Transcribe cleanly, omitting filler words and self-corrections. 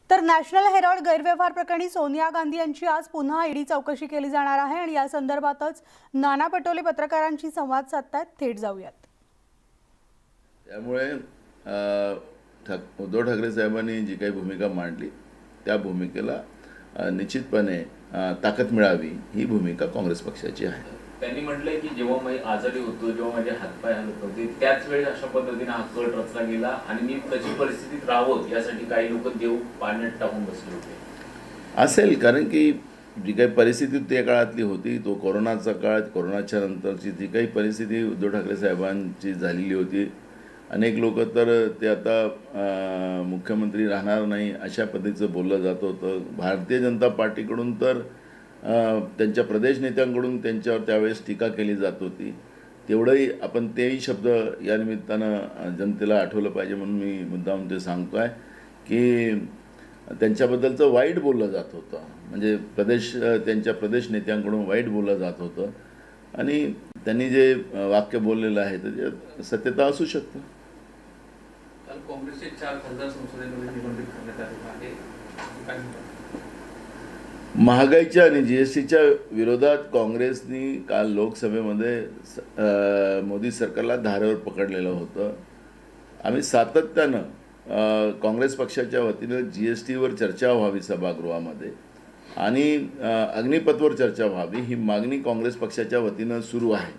तर national Herald गैरव्यवहार प्रकरणी सोनिया गांधी यांची आज पुन्हा ईडी चौकशी केली जाणार आहे आणि या संदर्भातच नाना पटोले पत्रकारांशी संवाद साधतात। थेट जाऊयात। त्यामुळे उद्धव ठाकरे साहेबांनी जी काही भूमिका मांडली त्या भूमिकेला निश्चितपणे ताकद मिळावी ही भूमिका काँग्रेस पक्षाची आहे। त्यांनी म्हटलंय की जेव्हा मी आजारी होतो, जेव्हा माझे हातपाय हलत होते, त्याच वेळी अशा पद्धतीने हा कट रचला गेला आणि मी तशी परिस्थितीत राहावं यासाठी काही लोक देव पाण्यात टाकून बसले होते असेल। कारण की जी काही परिस्थिती त्या काळातली होती, तो कोरोनाचा काळ, कोरोनाच्या नंतरची जी काही परिस्थिती उद्धव ठाकरे साहेबांची झालेली होती, अनेक लोक तर ते आता मुख्यमंत्री राहणार नाही अशा पद्धतीचं बोललं जात होतं। भारतीय जनता पार्टीकडून तर त्यांच्या प्रदेश नेत्यांकडून त्यांच्यावर त्यावेळेस टीका केली जात होती। तेवढंही आपण तेही शब्द या निमित्तानं जनतेला आठवलं पाहिजे म्हणून मी मुद्दाम ते सांगतो आहे की त्यांच्याबद्दलचं वाईट बोललं जात होतं, म्हणजे त्यांच्या प्रदेश नेत्यांकडून वाईट बोललं जात होतं आणि त्यांनी जे वाक्य बोललेलं आहे त्याच्यात सत्यता असू शकतं। काल काँग्रेसचे 4 खासदार संसदेमध्ये निलंबित करण्यात आले आहे। महागाईच्या आणि जीएसटीच्या विरोधात काँग्रेसनी काल लोकसभेमध्ये मोदी सरकारला धारेवर पकडलेलं होतं। आम्ही सातत्यानं काँग्रेस पक्षाच्या वतीनं जीएसटीवर चर्चा व्हावी सभागृहामध्ये आणि अग्निपथवर चर्चा व्हावी ही मागणी काँग्रेस पक्षाच्या वतीनं सुरू आहे।